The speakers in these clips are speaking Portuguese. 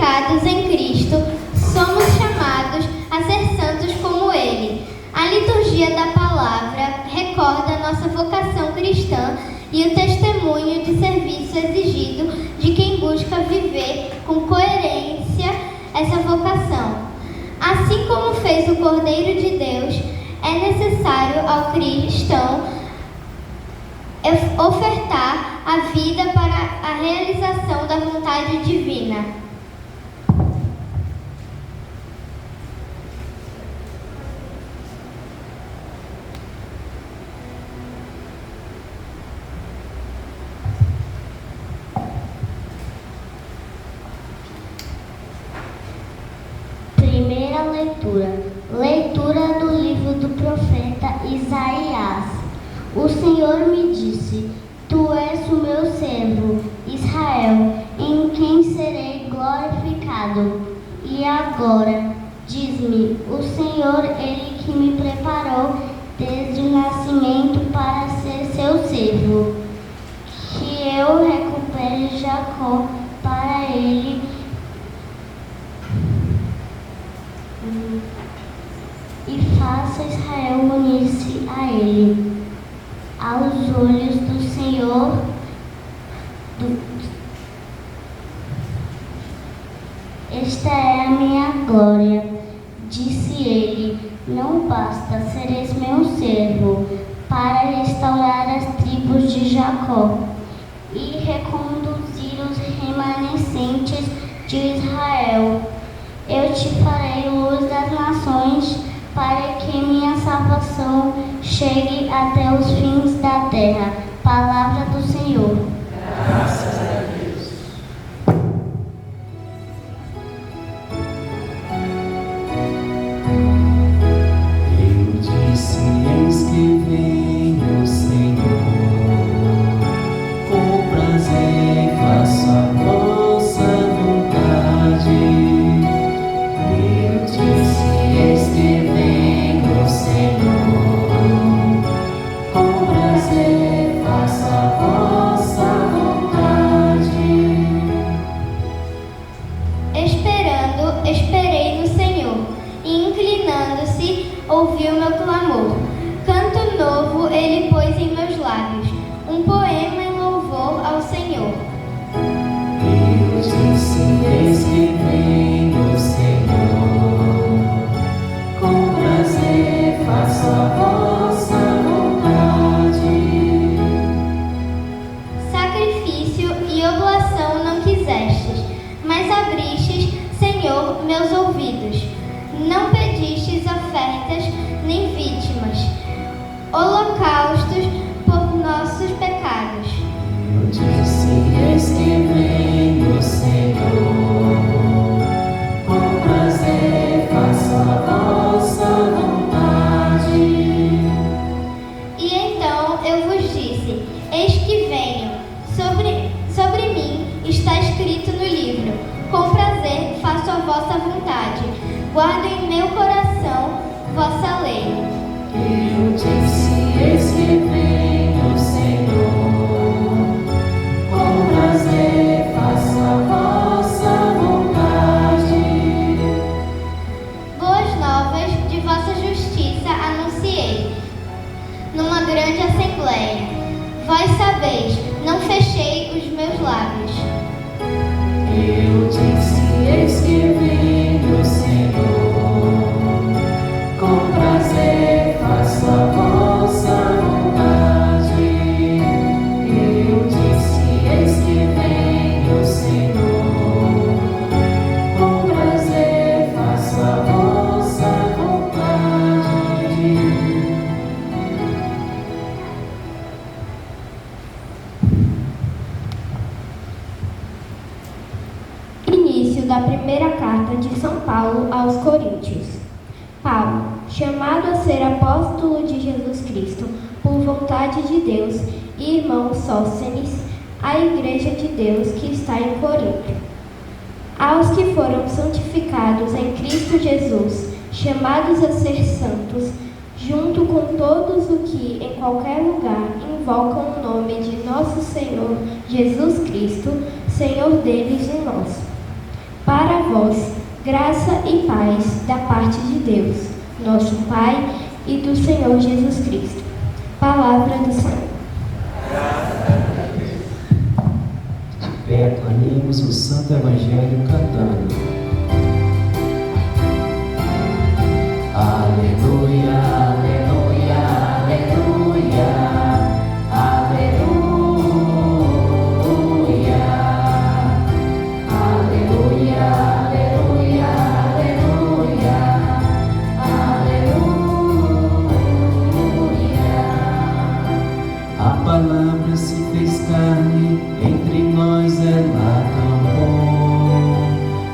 santificados em Cristo, somos chamados a ser santos como Ele. A liturgia da palavra recorda nossa vocação cristã e o testemunho de serviço exigido de quem busca viver com coerência essa vocação. Assim como fez o Cordeiro de Deus, é necessário ao cristão ofertar a vida para a realização da vontade divina. Primeira leitura. Leitura do livro do profeta Isaías. O Senhor me disse: Tu és o meu servo, Israel, em quem serei glorificado. E agora, diz-me o Senhor, Ele que me preparou desde o nascimento para ser seu servo, que eu recupere Jacó para ele e faça Israel unir-se a ele. Aos olhos do Senhor, esta é a minha glória, disse ele. Não basta, sereis meu servo, para restaurar as tribos de Jacó e reconduzir os remanescentes de Israel. Eu te farei luz das nações, para que minha salvação chegue até os fins da terra. Palavra do Senhor. Graças a Deus. Eu disse: eis que vem o Senhor, com prazer faço a vossa vontade. Eu disse: eis que vem o Senhor, com prazer faço a vossa vontade. Esperei no Senhor, e inclinando-se, ouviu meu clamor. Canto novo ele pôs em meus lábios, um poema em louvor ao Senhor. Eu disse: eis que vem o Senhor, com prazer faço a vossa vontade. Sacrifício e oblação não quisestes, mas abristes, Senhor, meus ouvidos. Não pedistes ofertas nem vítimas, holocaustos por nossos pecados. Eu disse: eis que vem o Senhor, com prazer faço a vossa vontade. E então eu vos disse: eis que venho, sobre mim está escrito no livro, com prazer faço a vossa vontade, guardo em meu coração vossa lei. Eu disse: eis que vem o Senhor, com prazer faço a vossa vontade. Boas novas de vossa justiça anunciei, numa grande assembleia. Vós sabeis, não fechei os meus lábios. Eu disse: eis que vem o Senhor, com prazer faço a vossa vontade. Eu disse: eis que vem o Senhor, com prazer faço a vossa vontade. Início da primeira carta de São Paulo aos Coríntios. Paulo, chamado a ser apóstolo de Jesus Cristo, por vontade de Deus, e irmão Sóstenes, à igreja de Deus que está em Corinto. Aos que foram santificados em Cristo Jesus, chamados a ser santos, junto com todos os que em qualquer lugar invocam o nome de nosso Senhor Jesus Cristo, Senhor deles e nosso. Para vós, graça e paz da parte de Deus, nosso Pai, e do Senhor Jesus Cristo. Palavra do Senhor. De pé, animemos o Santo Evangelho cantando. Aleluia, aleluia, aleluia, aleluia, aleluia, aleluia, aleluia. A palavra se fez carne, entre nós ela campou.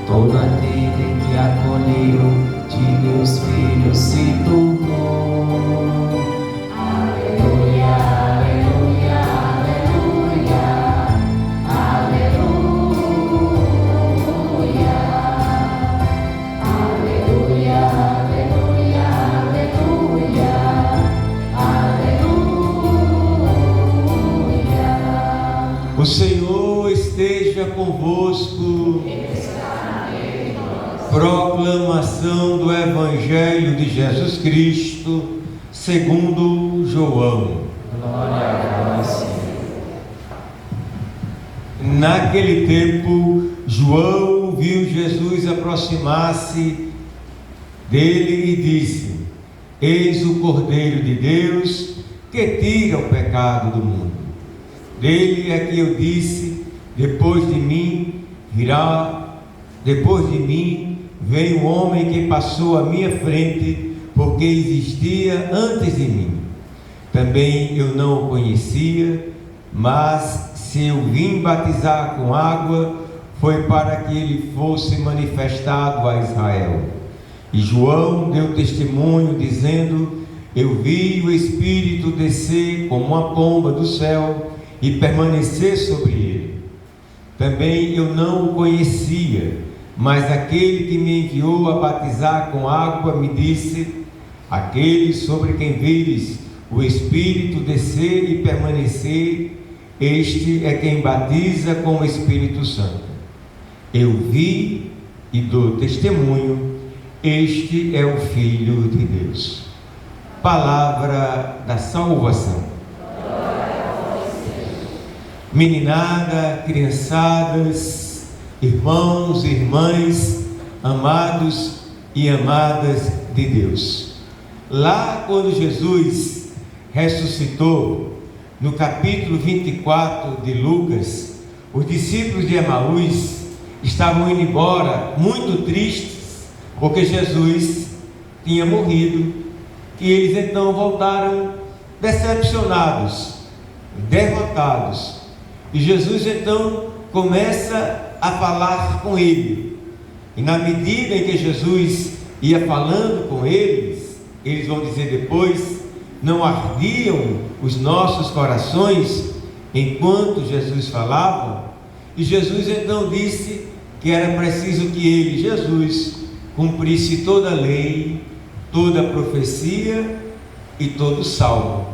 Todo aquele que acolheu de Deus Filho se tornou. Aleluia, aleluia, aleluia, aleluia, aleluia, aleluia, aleluia, aleluia. O Senhor esteja convosco. Proclamação do Evangelho de Jesus Cristo, segundo João. Glória a vós, Senhor. Naquele tempo, João viu Jesus aproximar-se dele e disse: Eis o Cordeiro de Deus que tira o pecado do mundo. Dele é que eu disse: depois de mim vem um homem que passou à minha frente, porque existia antes de mim. Também eu não o conhecia, mas se eu vim batizar com água, foi para que ele fosse manifestado a Israel. E João deu testemunho, dizendo: eu vi o Espírito descer como uma pomba do céu e permanecer sobre ele. Também eu não o conhecia, mas aquele que me enviou a batizar com água me disse: aquele sobre quem vires o Espírito descer e permanecer, este é quem batiza com o Espírito Santo. Eu vi e dou testemunho, este é o Filho de Deus. Palavra da salvação. Meninada, criançadas, irmãos e irmãs, amados e amadas de Deus. Lá quando Jesus ressuscitou, no capítulo 24 de Lucas, os discípulos de Emaús estavam indo embora muito tristes, porque Jesus tinha morrido, e eles então voltaram decepcionados, derrotados. E Jesus então começa a falar com ele, e na medida em que Jesus ia falando com eles, eles vão dizer depois: não ardiam os nossos corações enquanto Jesus falava? E Jesus então disse que era preciso que ele, Jesus, cumprisse toda a lei, toda a profecia e todo o salmo.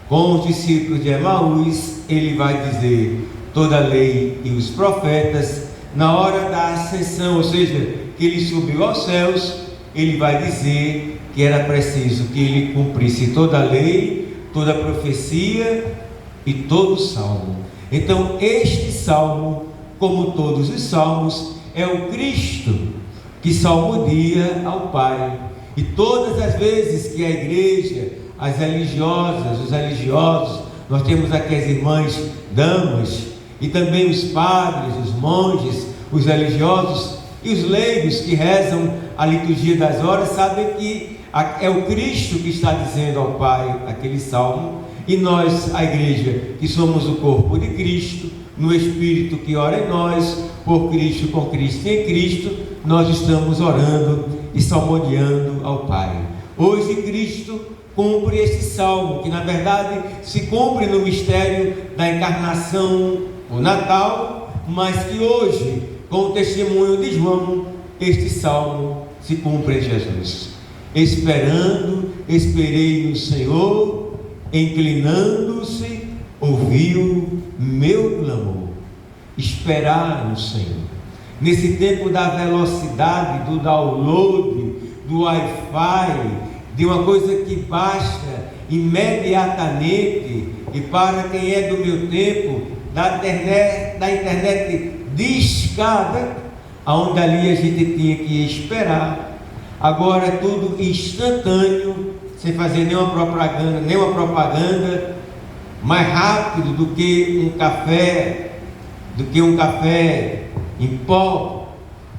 Com os discípulos de Emaús, ele vai dizer toda a lei e os profetas. Na hora da ascensão, ou seja, que ele subiu aos céus, ele vai dizer que era preciso que ele cumprisse toda a lei, toda a profecia e todo o salmo. Então este salmo, como todos os salmos, é o Cristo que salmodia ao Pai. E todas as vezes que a igreja, as religiosas, os religiosos, nós temos aqui as irmãs damas, e também os padres, os monges, os religiosos e os leigos que rezam a liturgia das horas, sabem que é o Cristo que está dizendo ao Pai aquele salmo, e nós, a igreja, que somos o corpo de Cristo, no Espírito que ora em nós, por Cristo, com Cristo e em Cristo, nós estamos orando e salmodiando ao Pai. Hoje Cristo cumpre este salmo, que na verdade se cumpre no mistério da encarnação, o Natal, mas que hoje, com o testemunho de João, este salmo se cumpre em Jesus. Esperei no Senhor, inclinando-se, ouviu meu clamor. Esperar no Senhor. nesse tempo da velocidade, do download, do Wi-Fi, de uma coisa que baixa imediatamente, e para quem é do meu tempo, da internet discada, aonde ali a gente tinha que esperar. Agora é tudo instantâneo, sem fazer nenhuma propaganda, mais rápido do que um café em pó,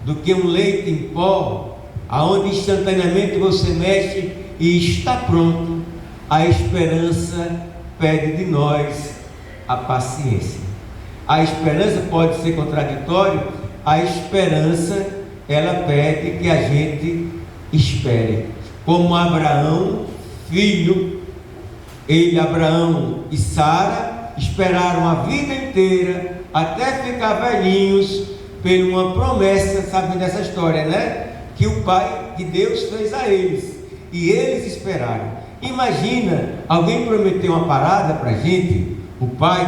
do que um leite em pó, aonde instantaneamente você mexe e está pronto. A esperança pede de nós a paciência. A esperança pode ser contraditória. A esperança, ela pede que a gente espere. Como Abraão, filho, Abraão e Sara esperaram a vida inteira até ficar velhinhos por uma promessa, sabe dessa história, né? Que Deus fez a eles, e eles esperaram. Imagina alguém prometer uma parada para a gente, o pai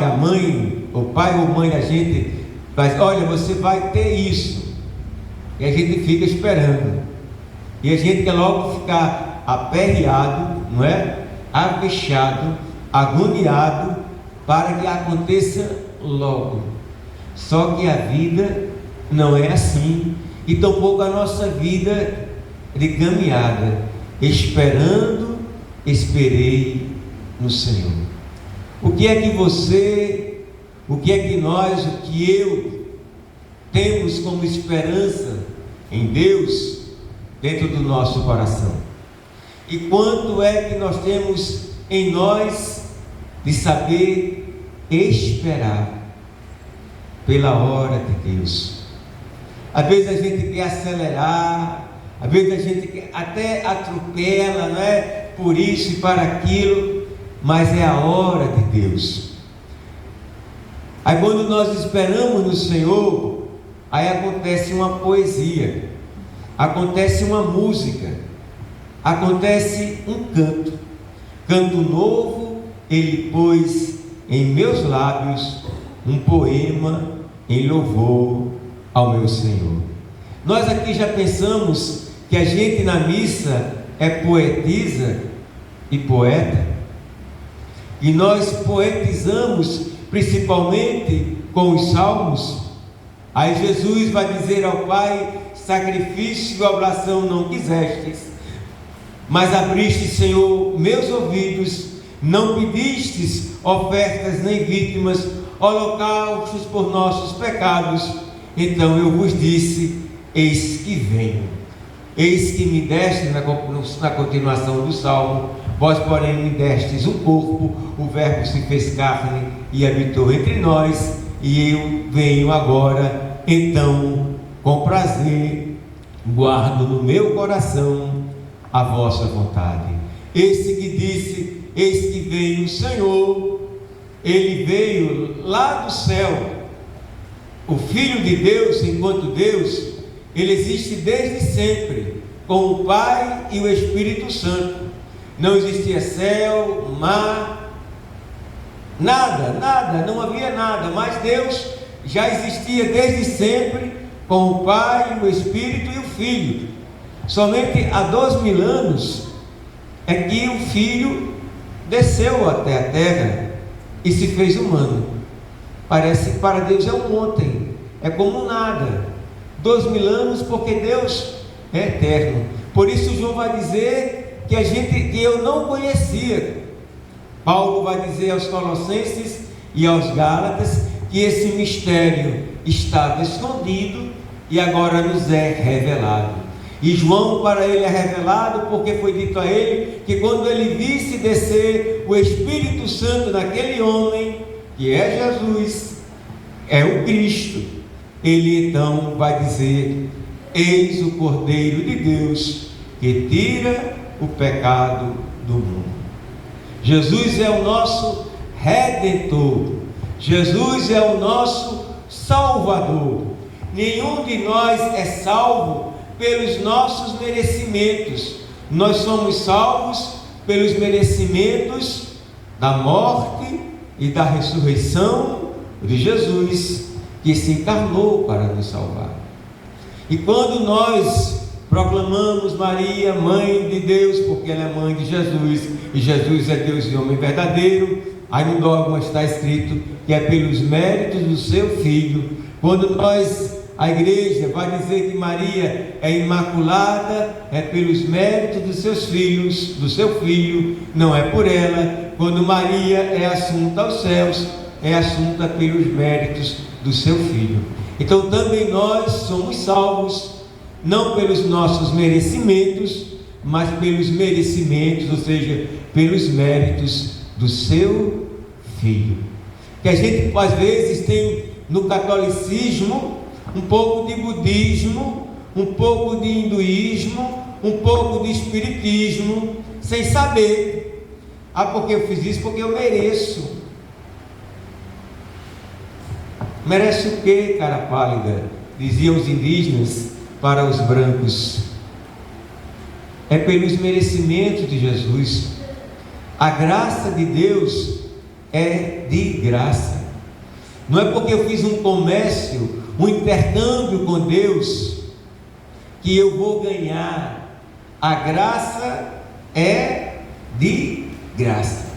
ou mãe da gente, mas olha, você vai ter isso, e a gente fica esperando, e a gente quer logo ficar aperreado, não é? Avexado, agoniado, para que aconteça logo. Só que a vida não é assim, e tampouco a nossa vida de caminhada. Esperei no Senhor. O que é que você, o que é que nós, o que eu temos como esperança em Deus dentro do nosso coração? E quanto é que nós temos em nós de saber esperar pela hora de Deus? Às vezes a gente quer acelerar, às vezes a gente até atropela, não é? Por isso e para aquilo, mas é a hora de Deus. Aí quando nós esperamos no Senhor, aí acontece uma poesia, acontece uma música, acontece um canto novo. Ele pôs em meus lábios um poema em louvor ao meu Senhor. Nós aqui já pensamos que a gente na missa é poetisa e poeta, e nós poetizamos principalmente com os salmos. Aí Jesus vai dizer ao Pai: sacrifício e oblação não quisestes, mas abriste, Senhor, meus ouvidos. Não pedistes ofertas nem vítimas, holocaustos por nossos pecados. Então eu vos disse: eis que venho. Eis que me deste, na continuação do salmo, vós porém me destes o corpo, o verbo se fez carne e habitou entre nós, e eu venho agora. Então com prazer guardo no meu coração a vossa vontade. Esse que disse: eis que veio o Senhor, ele veio lá do céu. O Filho de Deus, enquanto Deus, ele existe desde sempre, com o Pai e o Espírito Santo. Não existia céu, mar, nada, não havia nada, mas Deus já existia desde sempre, com o Pai, o Espírito e o Filho. Somente há 2000 anos é que o Filho desceu até a terra e se fez humano. Parece que para Deus é um ontem, é como nada. 2000 anos, porque Deus é eterno. Por isso João vai dizer que eu não conhecia. Paulo vai dizer aos Colossenses e aos Gálatas que esse mistério estava escondido e agora nos é revelado. E João, para ele é revelado porque foi dito a ele que quando ele visse descer o Espírito Santo naquele homem, que é Jesus, é o Cristo, ele então vai dizer: eis o Cordeiro de Deus que tira o pecado do mundo. Jesus é o nosso Redentor, Jesus é o nosso Salvador. Nenhum de nós é salvo pelos nossos merecimentos. Nós somos salvos pelos merecimentos da morte e da ressurreição de Jesus, que se encarnou para nos salvar. E quando nós proclamamos Maria, mãe de Deus, porque ela é mãe de Jesus, e Jesus é Deus e homem verdadeiro, aí no dogma está escrito que é pelos méritos do seu Filho. Quando a igreja vai dizer que Maria é imaculada, é pelos méritos dos seus filhos, do seu Filho, não é por ela. Quando Maria é assunta aos céus, é assunta pelos méritos do seu Filho. Então também nós somos salvos, não pelos nossos merecimentos, mas pelos merecimentos, ou seja, pelos méritos do seu Filho. Que a gente às vezes tem no catolicismo um pouco de budismo, um pouco de hinduísmo, um pouco de espiritismo, sem saber. Porque eu fiz isso porque eu mereço. Merece o quê, cara pálida? Diziam os indígenas para os brancos. É pelos merecimentos de Jesus. A graça de Deus é de graça. Não é porque eu fiz um comércio, um intercâmbio com Deus, que eu vou ganhar. A graça é de graça.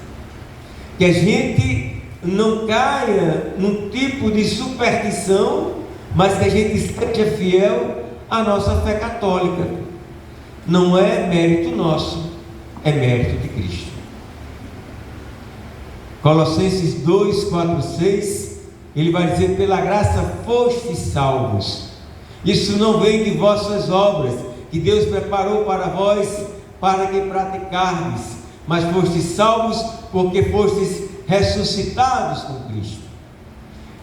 Que a gente não caia num tipo de superstição, mas que a gente seja fiel à nossa fé católica. Não é mérito nosso, é mérito de Cristo. Colossenses 2, 4, 6, ele vai dizer: pela graça fostes salvos. Isso não vem de vossas obras, que Deus preparou para vós, para que praticardes, mas fostes salvos porque fostes ressuscitados com Cristo.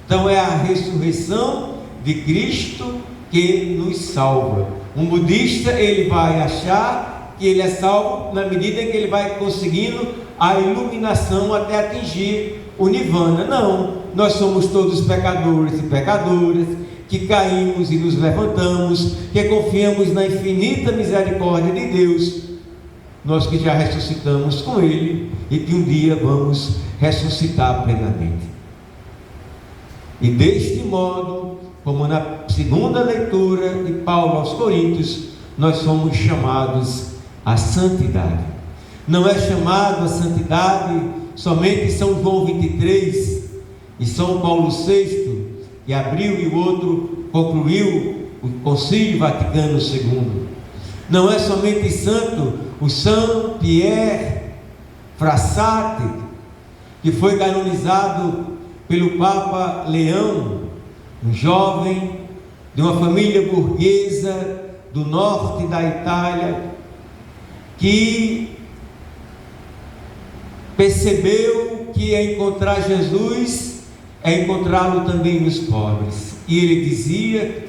Então é a ressurreição de Cristo que nos salva. Um budista, ele vai achar que ele é salvo na medida em que ele vai conseguindo a iluminação até atingir o nirvana. Não, nós somos todos pecadores e pecadoras, que caímos e nos levantamos, que confiamos na infinita misericórdia de Deus, nós que já ressuscitamos com Ele e que um dia vamos ressuscitar plenamente. E deste modo, como na segunda leitura de Paulo aos Coríntios, nós somos chamados à santidade. Não é chamado à santidade somente São João 23 e São Paulo VI, que abriu e o outro concluiu o Concílio Vaticano II. Não é somente santo o Saint Pierre Frassati, que foi canonizado pelo Papa Leão, um jovem de uma família burguesa do norte da Itália, que percebeu que encontrar Jesus é encontrá-lo também nos pobres. E ele dizia,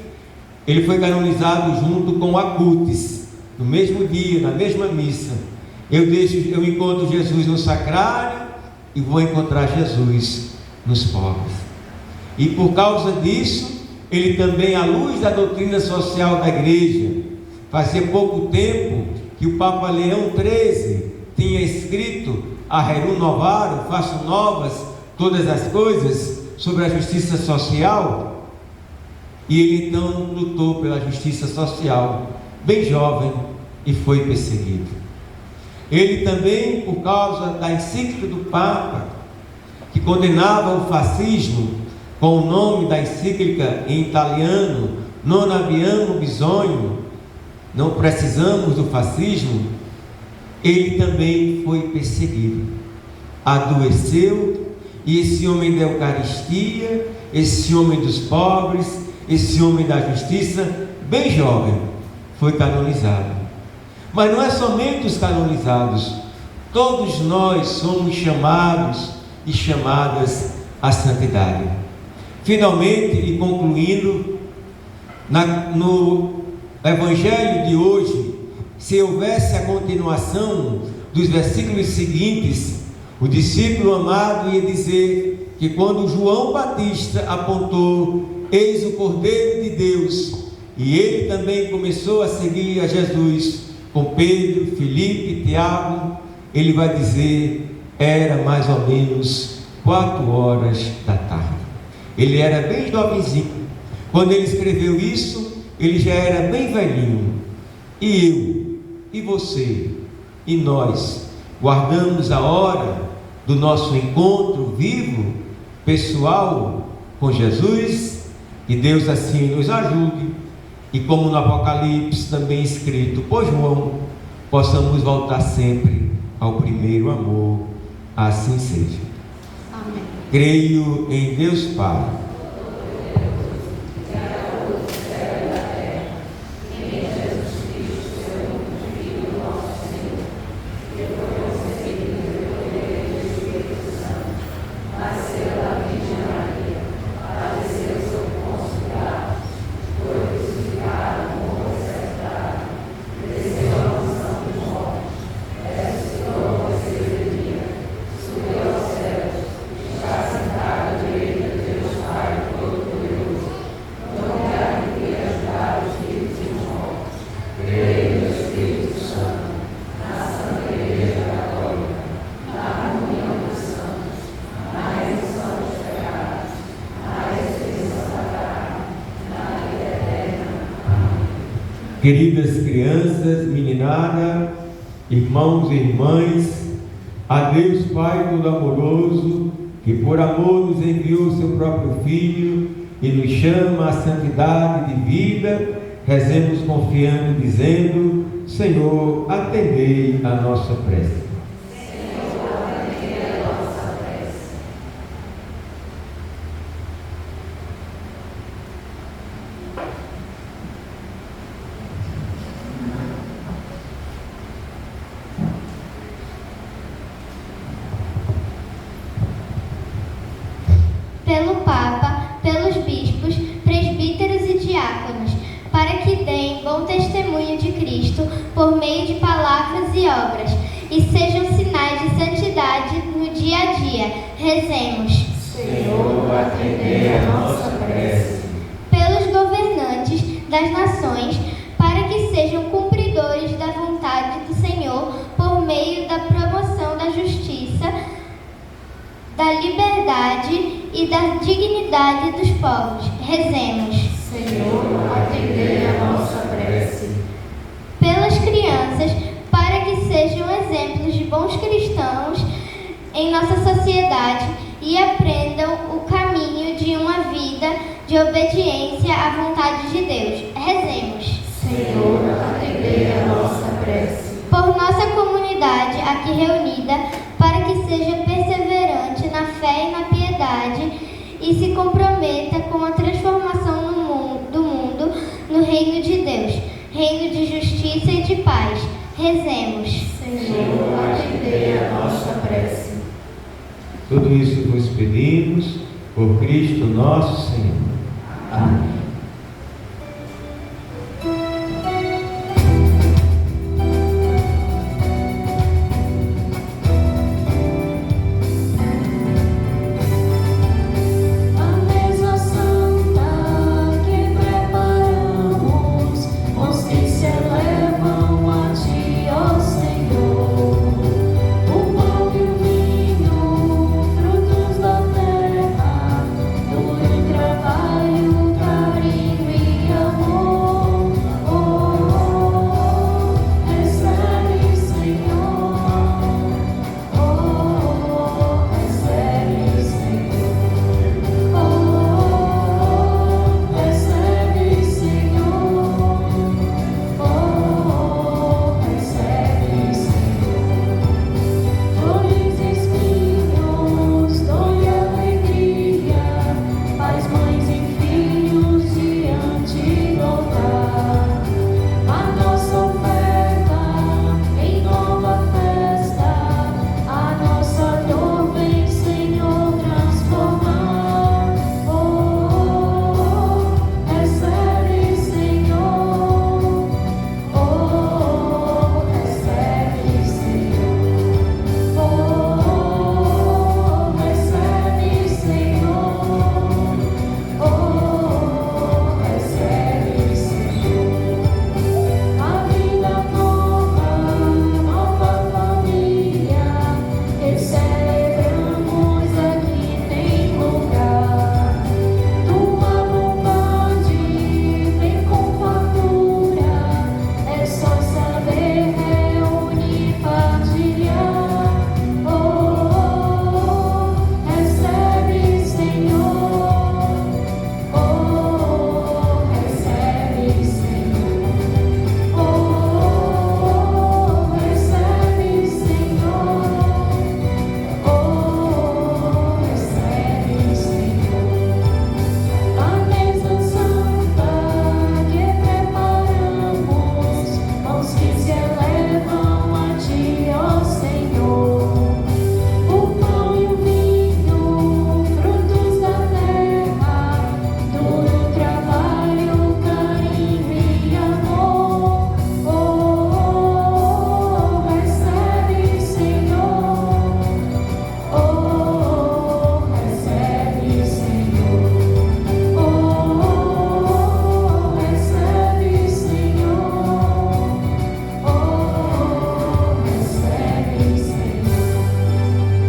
ele foi canonizado junto com Acutis, no mesmo dia, na mesma missa: eu encontro Jesus no sacrário e vou encontrar Jesus nos pobres. E por causa disso, ele também, à luz da doutrina social da igreja, fazia pouco tempo que o Papa Leão XIII tinha escrito a Rerum Novarum, faço novas todas as coisas, sobre a justiça social. E ele então lutou pela justiça social, bem jovem, e foi perseguido. Ele também, por causa da encíclica do Papa, que condenava o fascismo, com o nome da encíclica em italiano, Non abbiamo bisogno, não precisamos do fascismo, ele também foi perseguido, adoeceu, e esse homem da Eucaristia, esse homem dos pobres, esse homem da justiça, bem jovem, foi canonizado. Mas não é somente os canonizados, todos nós somos chamados e chamadas à santidade. Finalmente, e concluindo, no Evangelho de hoje, se houvesse a continuação dos versículos seguintes, o discípulo amado ia dizer que quando João Batista apontou: eis o Cordeiro de Deus, e ele também começou a seguir a Jesus com Pedro, Filipe, Tiago, ele vai dizer: era mais ou menos 4 horas da tarde. Ele era bem jovenzinho. Quando ele escreveu isso, ele já era bem velhinho. E eu, e você, e nós, guardamos a hora do nosso encontro vivo, pessoal, com Jesus. Que Deus assim nos ajude. E como no Apocalipse também escrito por João, possamos voltar sempre ao primeiro amor. Assim seja. Amém. Creio em Deus Pai, queridas crianças, meninada, irmãos e irmãs, a Deus Pai Todo-Amoroso, que por amor nos enviou seu próprio Filho e nos chama à santidade de vida, rezemos confiando, dizendo: Senhor, atendei a nossa prece. Pelo Papa, pelos bispos, presbíteros e diáconos, para que deem bom testemunho de Cristo por meio de palavras e obras, e sejam sinais de santidade no dia a dia. Rezemos. Senhor, atendei a nossa prece. Pelos governantes das nações, para que sejam cumpridores da vontade do Senhor por meio da promoção da justiça, da liberdade e da dignidade dos povos. Rezemos. Senhor, atendei a nossa prece. Pelas crianças, para que sejam exemplos de bons cristãos em nossa sociedade e aprendam o caminho de uma vida de obediência à vontade de Deus. Rezemos. Senhor, atendei a nossa prece. Por nossa comunidade aqui reunida, para que seja perseverante na fé e na piedade e se comprometa com a transformação do mundo no reino de Deus, reino de justiça e de paz. Rezemos. Senhor, atendei a nossa prece. Tudo isso vos pedimos por Cristo nosso Senhor. Amém. Trabalho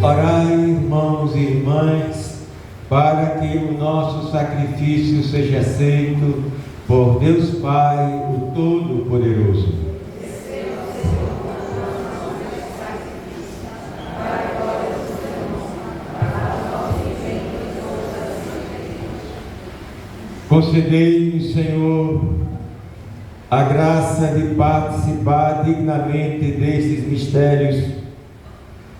Orai, irmãos e irmãs, para que o nosso sacrifício seja aceito por Deus Pai, o Todo-Poderoso. Concedei-nos, Senhor, a graça de participar dignamente destes mistérios,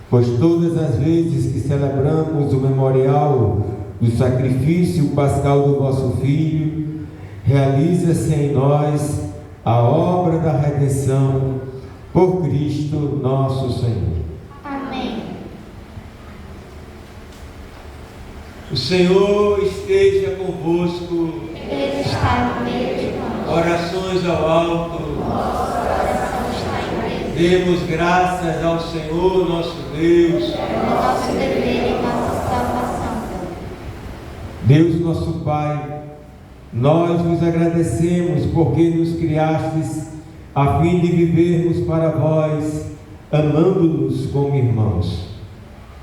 pois todas as vezes que celebramos o memorial do sacrifício pascal do vosso Filho, realiza-se em nós a obra da redenção por Cristo nosso Senhor. Amém. O Senhor esteja convosco. Ele está no meio de nós. Orações ao alto. Nosso coração está em Deus. Demos graças ao Senhor nosso Deus. É nosso dever e nossa salvação. Deus nosso Pai, nós vos agradecemos porque nos criastes a fim de vivermos para vós, amando-nos como irmãos.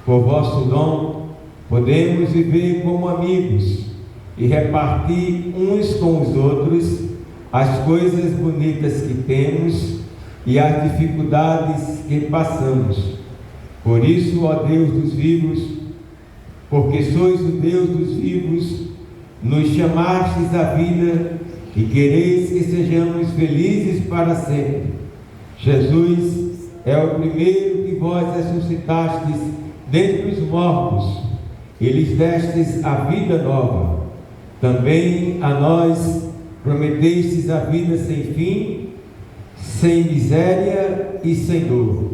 Por vosso dom, podemos viver como amigos e repartir uns com os outros as coisas bonitas que temos e as dificuldades que passamos. Por isso, ó Deus dos vivos, porque sois o Deus dos vivos, nos chamastes à vida e quereis que sejamos felizes para sempre. Jesus é o primeiro que vós ressuscitastes dentre os mortos e lhes destes a vida nova. Também a nós prometestes a vida sem fim, sem miséria e sem dor.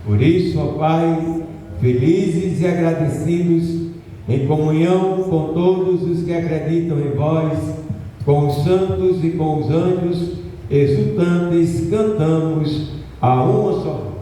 Por isso, ó Pai, felizes e agradecidos, em comunhão com todos os que acreditam em vós, com os santos e com os anjos, exultantes, cantamos a uma só voz.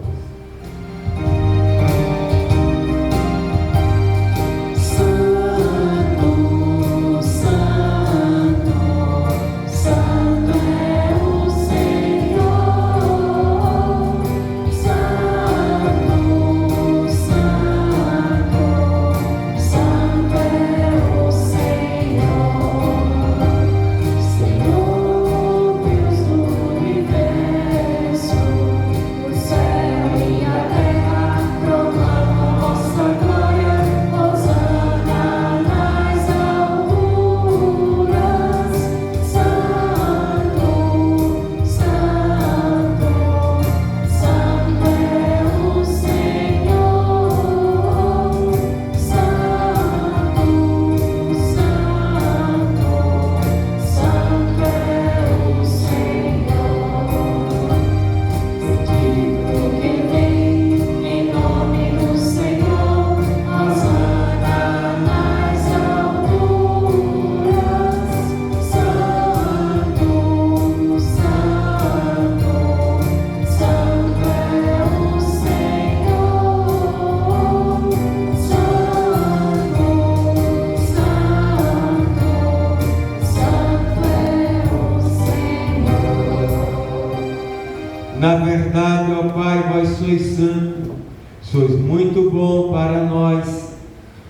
Na verdade, ó Pai, vós sois santo, sois muito bom para nós,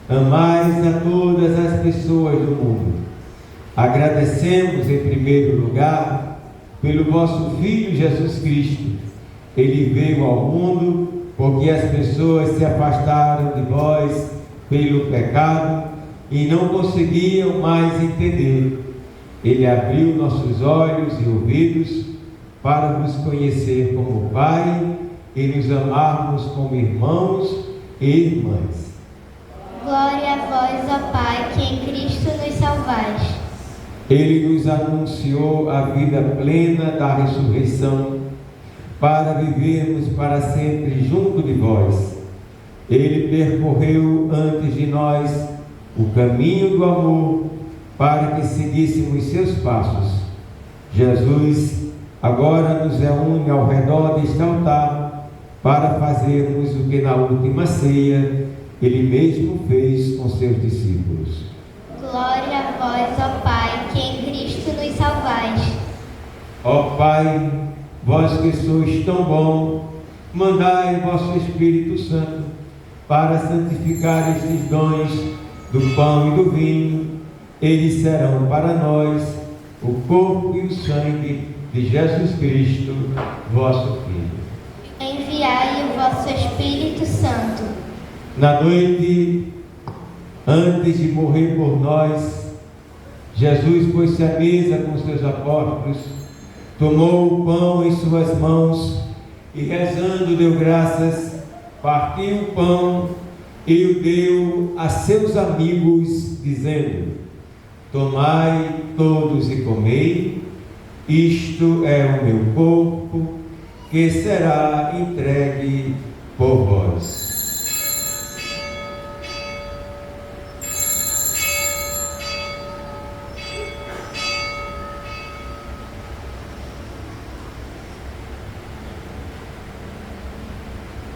amais a todas as pessoas do mundo. Agradecemos em primeiro lugar pelo vosso Filho Jesus Cristo. Ele veio ao mundo porque as pessoas se afastaram de vós pelo pecado e não conseguiam mais entender. Ele abriu nossos olhos e ouvidos para nos conhecer como Pai e nos amarmos como irmãos e irmãs. Glória a vós, ó Pai, que em Cristo nos salvais. Ele nos anunciou a vida plena da ressurreição, para vivermos para sempre junto de vós. Ele percorreu antes de nós o caminho do amor, para que seguíssemos seus passos. Jesus agora nos reúne ao redor deste altar, para fazermos o que na última ceia Ele mesmo fez com seus discípulos. Glória a vós, ó Pai, que em Cristo nos salvais. Ó Pai, vós que sois tão bom, mandai vosso Espírito Santo, para santificar estes dons do pão e do vinho. Eles serão para nós o corpo e o sangue de Jesus Cristo, vosso Filho. Enviai o vosso Espírito Santo. Na noite, antes de morrer por nós, Jesus pôs-se à mesa com seus apóstolos, tomou o pão em suas mãos e, rezando, deu graças, partiu o pão e o deu a seus amigos, dizendo: tomai todos e comei, isto é o meu corpo, que será entregue por vós.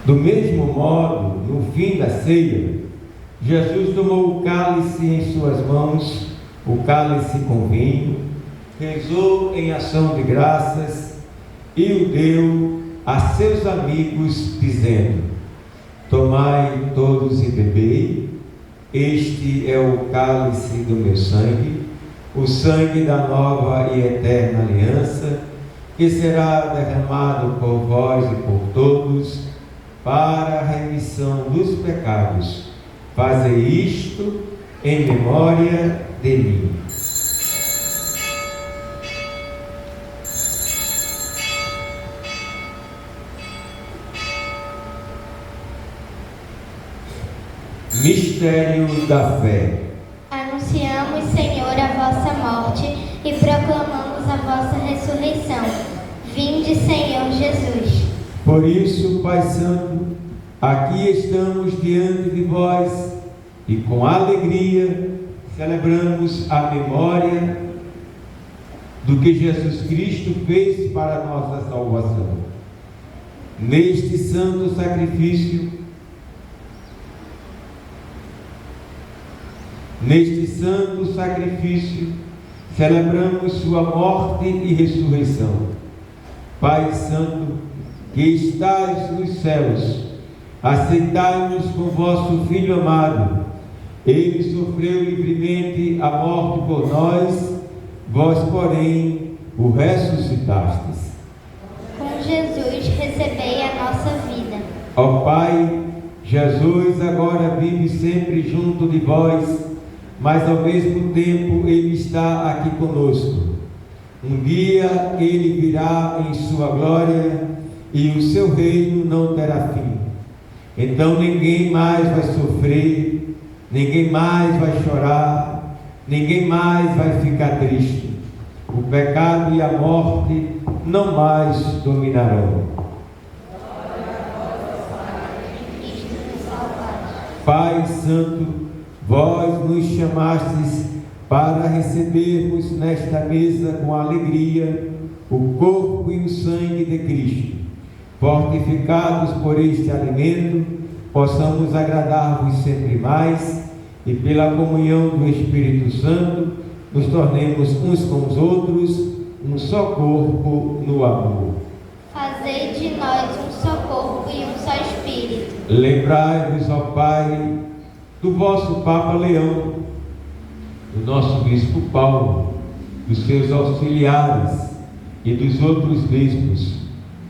Do mesmo modo, no fim da ceia, Jesus tomou o cálice em suas mãos, o cálice com vinho, rezou em ação de graças e o deu a seus amigos, dizendo: tomai todos e bebei, este é o cálice do meu sangue, o sangue da nova e eterna aliança, que será derramado por vós e por todos, para a remissão dos pecados. Fazei isto em memória de mim. Mistério da fé. Anunciamos, Senhor, a vossa morte e proclamamos a vossa ressurreição. Vinde, Senhor Jesus. Por isso, Pai Santo, aqui estamos diante de vós e com alegria celebramos a memória do que Jesus Cristo fez para a nossa salvação. Neste santo sacrifício, celebramos sua morte e ressurreição. Pai Santo, que estais nos céus, aceitai-nos com vosso Filho amado. Ele sofreu livremente a morte por nós, vós, porém, o ressuscitastes. Com Jesus recebei a nossa vida. Ó Pai, Jesus agora vive sempre junto de vós, mas ao mesmo tempo Ele está aqui conosco. Um dia Ele virá em sua glória e o seu reino não terá fim. Então ninguém mais vai sofrer, ninguém mais vai chorar, ninguém mais vai ficar triste. O pecado e a morte não mais dominarão. Pai Santo, vós nos chamastes para recebermos nesta mesa com alegria o corpo e o sangue de Cristo. Fortificados por este alimento, possamos agradar-vos sempre mais e pela comunhão do Espírito Santo nos tornemos uns com os outros um só corpo no amor. Fazei de nós um só corpo e um só Espírito. Lembrai-vos, ó Pai, do vosso Papa Leão, do nosso Bispo Paulo, dos seus auxiliares e dos outros bispos.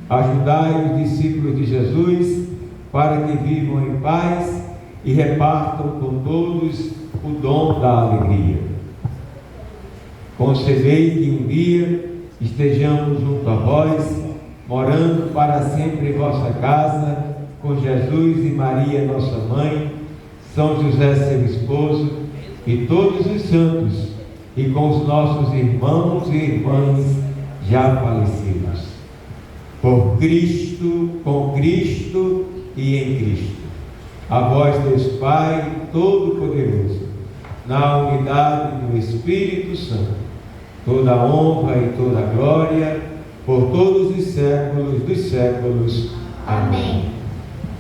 Ajudai os discípulos de Jesus para que vivam em paz e repartam com todos o dom da alegria. Concedei que um dia estejamos junto a vós, morando para sempre em vossa casa, com Jesus e Maria, nossa mãe, São José, seu esposo, e todos os santos, e com os nossos irmãos e irmãs já falecidos. Por Cristo, com Cristo e em Cristo. A vós, Deus Pai Todo-Poderoso, na unidade do Espírito Santo, toda a honra e toda a glória, por todos os séculos dos séculos. Amém.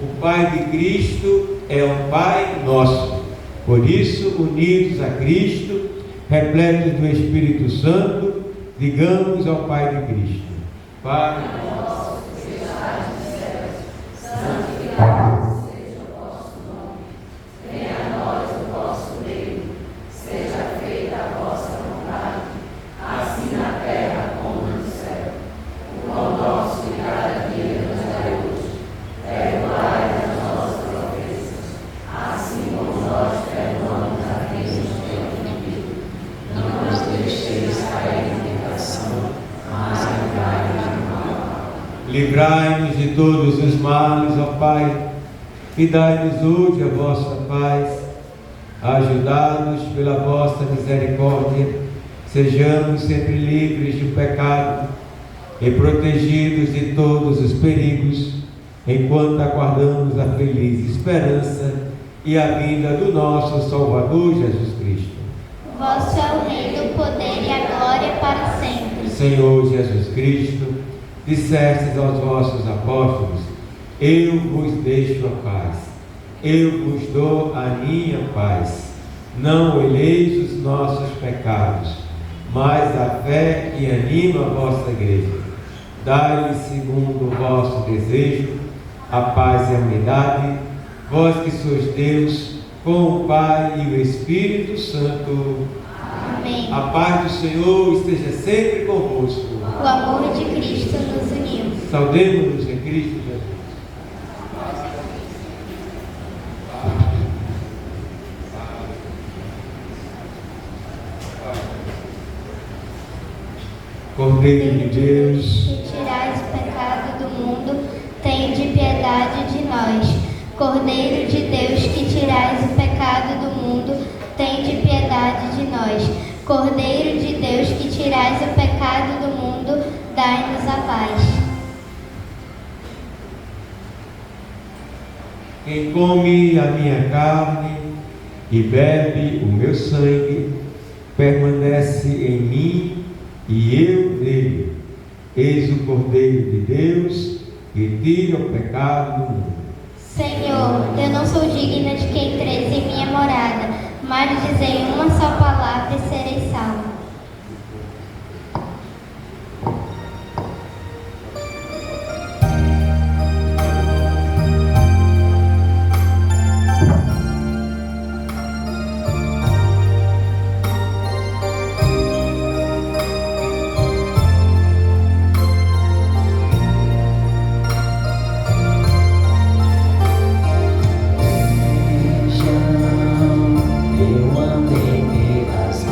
O Pai de Cristo é um Pai nosso. Por isso, unidos a Cristo, repletos do Espírito Santo, digamos ao Pai de Cristo: Pai nosso que estás nos céus, santificado seja o vosso nome. Livrai-nos de todos os males, ó Pai, e dai-nos hoje a vossa paz. Ajudados pela vossa misericórdia, sejamos sempre livres do pecado e protegidos de todos os perigos, enquanto aguardamos a feliz esperança e a vinda do nosso Salvador Jesus Cristo. Vosso é o reino, o poder e a glória para sempre. Senhor Jesus Cristo, dissestes aos vossos apóstolos: eu vos deixo a paz, eu vos dou a minha paz. Não olheis os nossos pecados, mas a fé que anima a vossa igreja. Dai-lhe segundo o vosso desejo a paz e a unidade, vós que sois Deus, com o Pai e o Espírito Santo. Amém. A paz do Senhor esteja sempre convosco. O amor de Cristo nos uniu. Saudemos-nos em Cristo Jesus. Cordeiro de Deus, Que tirais o pecado do mundo, tende piedade de nós. Cordeiro de Deus, que tirais o pecado do mundo, tende piedade de nós. Cordeiro de Deus, que tirais o pecado do mundo, dai-nos a paz. quem come a minha carne e bebe o meu sangue, permanece em mim e eu nele. Eis o Cordeiro de Deus, que tira o pecado do mundo. Senhor, eu não sou digna de que entreis em minha morada, mas dizei uma só palavra e serei salvo. Eu andei pelas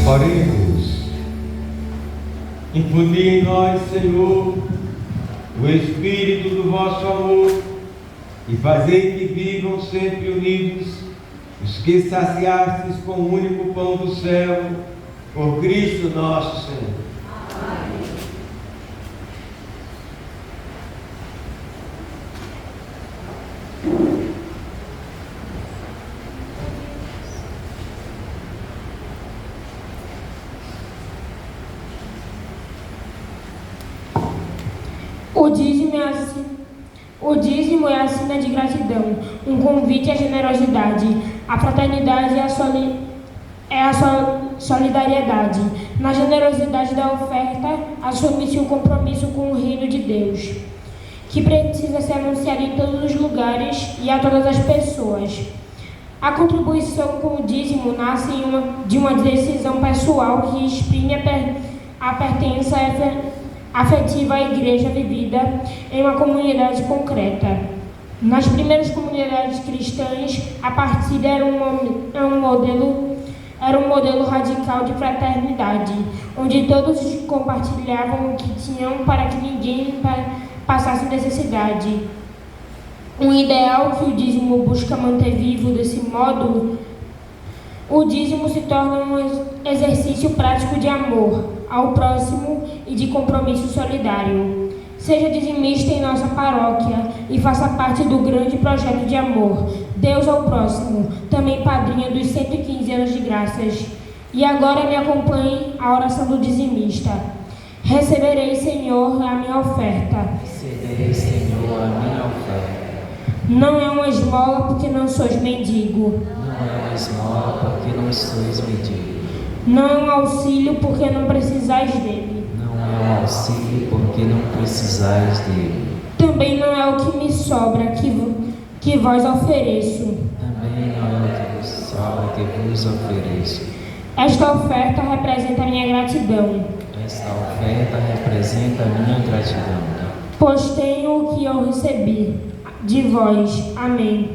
Oremos. Infundi em nós, Senhor, o Espírito do vosso amor e fazei que vivam sempre unidos os que saciastes com o único pão do céu, por Cristo nosso Senhor. Amém. O dízimo é a sina de gratidão, um convite à generosidade, à fraternidade e à solidariedade. Na generosidade da oferta, assume-se um compromisso com o reino de Deus, que precisa ser anunciado em todos os lugares e a todas as pessoas. A contribuição com o dízimo nasce de uma decisão pessoal que exprime a pertença afetiva à igreja vivida em uma comunidade concreta. Nas primeiras comunidades cristãs, a partilha era um modelo radical de fraternidade, onde todos compartilhavam o que tinham para que ninguém passasse necessidade. Um ideal que o dízimo busca manter vivo. Desse modo, o dízimo se torna um exercício prático de amor ao próximo e de compromisso solidário. Seja dizimista em nossa paróquia e faça parte do grande projeto de amor. Deus ao próximo, também padrinho dos 115 anos de graças. E agora me acompanhe a oração do dizimista. Receberei, Senhor, a minha oferta. Receberei, Senhor, a minha oferta. Não é uma esmola porque não sois mendigo. Não é uma esmola porque não sois mendigo. Não é um auxílio porque não precisais dele. Não é um auxílio porque não precisais dele. Também não é o que me sobra que vos ofereço. Também não é o que vos sobra que vos ofereço. Esta oferta representa a minha gratidão. Esta oferta representa a minha gratidão. Pois tenho o que eu recebi de vós. Amém.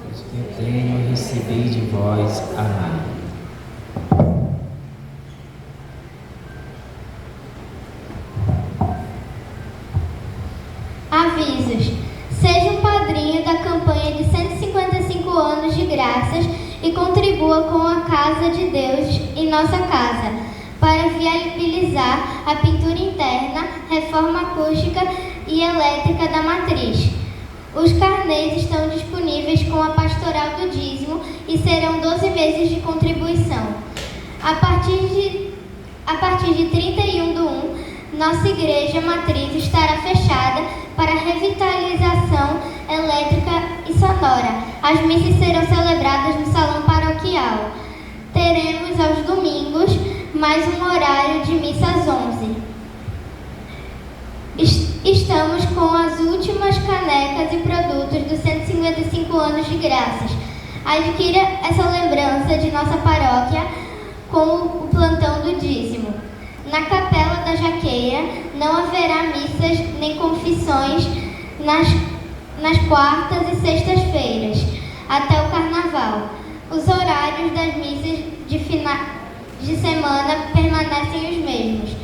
Pois que eu tenho e recebi de vós. Amém. Avisos. Seja um padrinho da campanha de 155 anos de graças e contribua com a Casa de Deus em nossa casa para viabilizar a pintura interna, reforma acústica e elétrica da matriz. Os carnês estão disponíveis com a pastoral do dízimo e serão 12 meses de contribuição. A partir de 31/1, nossa igreja matriz estará fechada para revitalização elétrica e sonora. As missas serão celebradas no salão paroquial. Teremos aos domingos mais um horário de missa às 11. Estamos com as últimas canecas e produtos dos 155 anos de graças. Adquira essa lembrança de nossa paróquia com o plantão do dízimo. Na Capela da Jaqueira não haverá missas nem confissões nas quartas e sextas-feiras, até o Carnaval. Os horários das missas de semana permanecem os mesmos.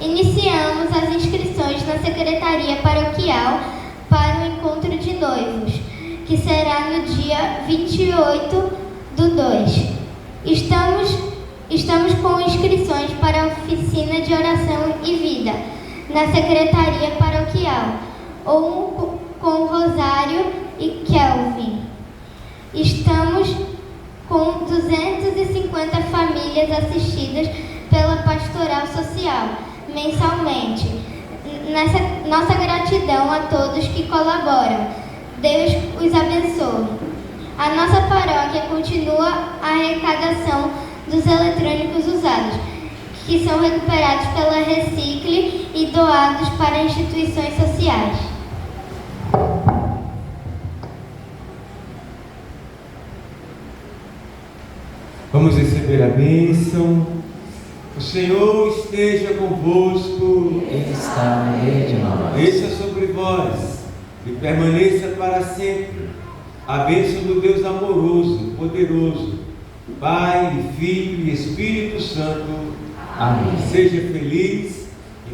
Iniciamos as inscrições na Secretaria Paroquial para o Encontro de Noivos, que será no dia 28/2. Estamos com inscrições para a oficina de oração e vida na Secretaria Paroquial, ou com Rosário e Kelvin. Estamos com 250 famílias assistidas pela Pastoral Social mensalmente. Nossa gratidão a todos que colaboram. Deus os abençoe. A nossa paróquia continua a arrecadação dos eletrônicos usados, que são recuperados pela Recicle e doados para instituições sociais. Vamos receber a bênção. O Senhor esteja convosco. Ele está no meio de nós. Desça sobre vós e permaneça para sempre a bênção do Deus amoroso, poderoso, Pai, e Filho e Espírito Santo. Amém. Seja feliz,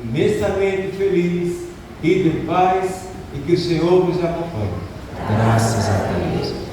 imensamente feliz, e de paz, e que o Senhor nos acompanhe. Graças a Deus.